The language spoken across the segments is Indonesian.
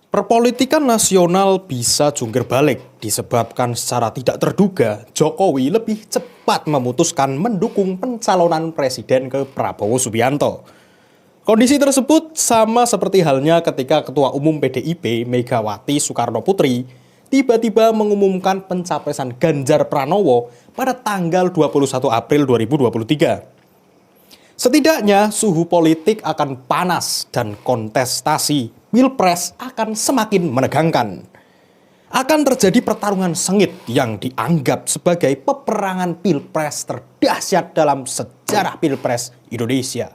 Perpolitikan nasional bisa jungkir balik disebabkan secara tidak terduga Jokowi lebih cepat memutuskan mendukung pencalonan presiden ke Prabowo Subianto. Kondisi tersebut sama seperti halnya ketika Ketua Umum PDIP Megawati Soekarno Putri tiba-tiba mengumumkan pencapresan Ganjar Pranowo pada tanggal 21 April 2023. Setidaknya suhu politik akan panas dan kontestasi Pilpres akan semakin menegangkan. Akan terjadi pertarungan sengit yang dianggap sebagai peperangan Pilpres terdahsyat dalam sejarah Pilpres Indonesia.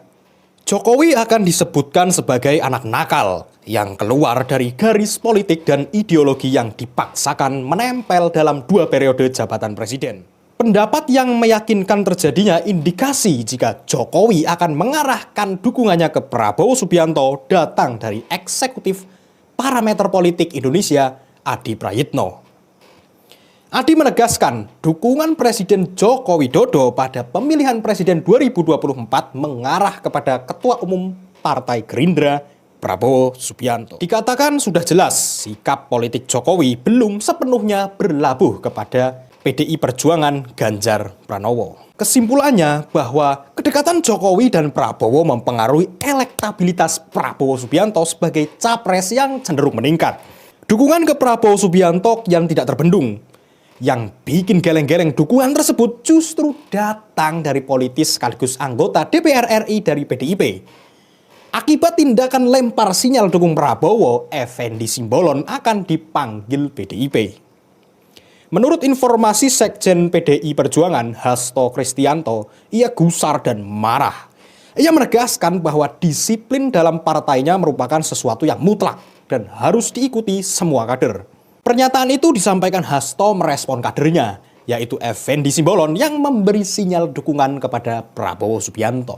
Jokowi akan disebutkan sebagai anak nakal yang keluar dari garis politik dan ideologi yang dipaksakan menempel dalam 2 periode jabatan presiden. Pendapat yang meyakinkan terjadinya indikasi jika Jokowi akan mengarahkan dukungannya ke Prabowo Subianto datang dari eksekutif parameter politik Indonesia, Adi Prayitno. Adi menegaskan dukungan Presiden Joko Widodo pada pemilihan Presiden 2024 mengarah kepada Ketua Umum Partai Gerindra, Prabowo Subianto. Dikatakan sudah jelas sikap politik Jokowi belum sepenuhnya berlabuh kepada PDI Perjuangan Ganjar Pranowo. Kesimpulannya bahwa kedekatan Jokowi dan Prabowo mempengaruhi elektabilitas Prabowo Subianto sebagai capres yang cenderung meningkat. Dukungan ke Prabowo Subianto yang tidak terbendung. Yang bikin geleng-geleng dukungan tersebut justru datang dari politis sekaligus anggota DPR RI dari PDIP. Akibat tindakan lempar sinyal dukung Prabowo, Effendi Simbolon akan dipanggil PDIP. Menurut informasi Sekjen PDI Perjuangan, Hasto Kristianto, ia gusar dan marah. Ia menegaskan bahwa disiplin dalam partainya merupakan sesuatu yang mutlak dan harus diikuti semua kader. Pernyataan itu disampaikan Hasto merespon kadernya, yaitu Effendi Simbolon yang memberi sinyal dukungan kepada Prabowo Subianto.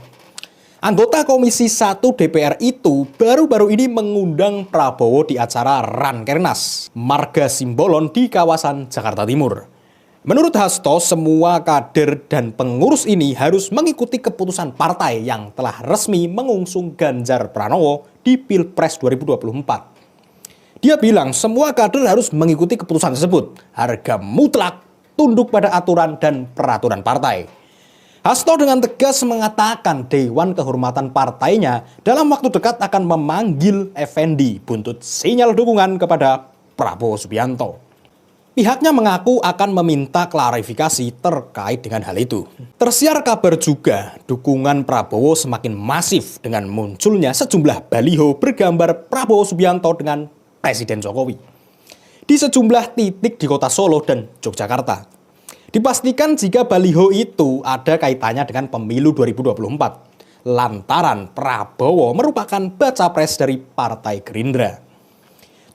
Anggota Komisi 1 DPR itu baru-baru ini mengundang Prabowo di acara Rankernas, Marga Simbolon di kawasan Jakarta Timur. Menurut Hasto, semua kader dan pengurus ini harus mengikuti keputusan partai yang telah resmi mengusung Ganjar Pranowo di Pilpres 2024. Dia bilang semua kader harus mengikuti keputusan tersebut, harga mutlak, tunduk pada aturan dan peraturan partai. Hasto dengan tegas mengatakan Dewan Kehormatan partainya dalam waktu dekat akan memanggil Effendi buntut sinyal dukungan kepada Prabowo Subianto. Pihaknya mengaku akan meminta klarifikasi terkait dengan hal itu. Tersiar kabar juga dukungan Prabowo semakin masif dengan munculnya sejumlah baliho bergambar Prabowo Subianto dengan Presiden Jokowi di sejumlah titik di kota Solo dan Yogyakarta. Dipastikan jika baliho itu ada kaitannya dengan pemilu 2024, lantaran Prabowo merupakan baca pres dari Partai Gerindra.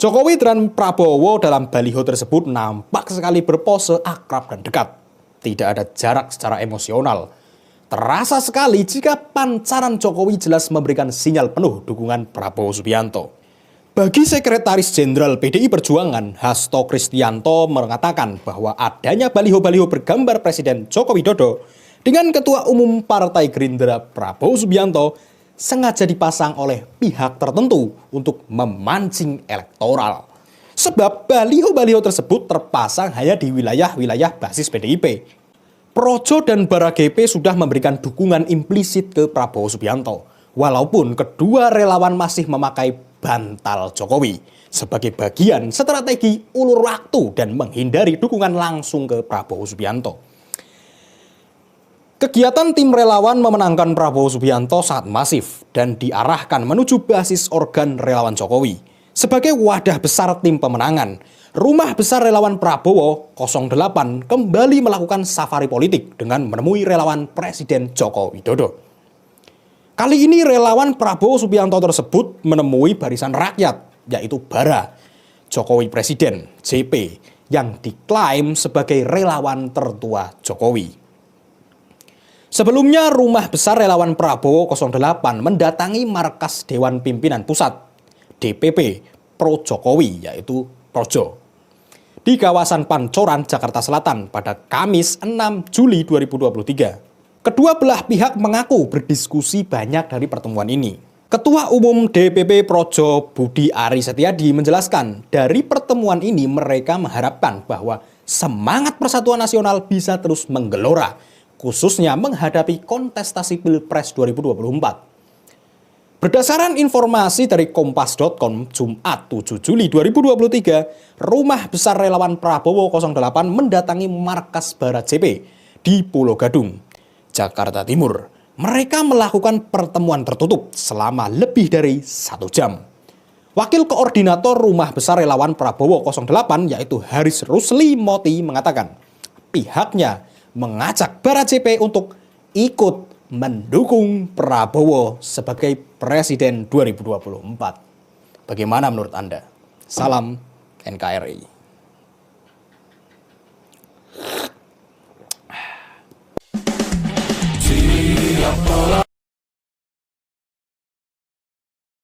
Jokowi dan Prabowo dalam baliho tersebut nampak sekali berpose akrab dan dekat. Tidak ada jarak secara emosional. Terasa sekali jika pancaran Jokowi jelas memberikan sinyal penuh dukungan Prabowo Subianto. Bagi Sekretaris Jenderal PDI Perjuangan, Hasto Kristianto mengatakan bahwa adanya baliho-baliho bergambar Presiden Joko Widodo dengan Ketua Umum Partai Gerindra Prabowo Subianto sengaja dipasang oleh pihak tertentu untuk memancing elektoral. Sebab baliho-baliho tersebut terpasang hanya di wilayah-wilayah basis PDIP. Projo dan Baragepe sudah memberikan dukungan implisit ke Prabowo Subianto, walaupun kedua relawan masih memakai bantal Jokowi sebagai bagian strategi ulur waktu dan menghindari dukungan langsung ke Prabowo Subianto. Kegiatan tim relawan memenangkan Prabowo Subianto sangat masif dan diarahkan menuju basis organ relawan Jokowi. Sebagai wadah besar tim pemenangan, Rumah Besar Relawan Prabowo 08 kembali melakukan safari politik dengan menemui relawan Presiden Joko Widodo. Kali ini relawan Prabowo Subianto tersebut menemui barisan rakyat, yaitu Bara, Jokowi Presiden, JP, yang diklaim sebagai relawan tertua Jokowi. Sebelumnya, Rumah Besar Relawan Prabowo 08 mendatangi markas Dewan Pimpinan Pusat, DPP, Pro Jokowi, yaitu Projo, di kawasan Pancoran, Jakarta Selatan pada Kamis 6 Juli 2023. Kedua belah pihak mengaku berdiskusi banyak dari pertemuan ini. Ketua Umum DPP Projo Budi Ari Setiadi menjelaskan, dari pertemuan ini mereka mengharapkan bahwa semangat persatuan nasional bisa terus menggelora, khususnya menghadapi kontestasi Pilpres 2024. Berdasarkan informasi dari kompas.com Jumat 7 Juli 2023, Rumah Besar Relawan Prabowo 08 mendatangi markas Barat CP di Pulau Gadung, Jakarta Timur. Mereka melakukan pertemuan tertutup selama lebih dari 1 jam. Wakil Koordinator Rumah Besar Relawan Prabowo 08 yaitu Haris Rusli Moti mengatakan, pihaknya mengajak Barat CP untuk ikut mendukung Prabowo sebagai Presiden 2024. Bagaimana menurut Anda? Salam NKRI.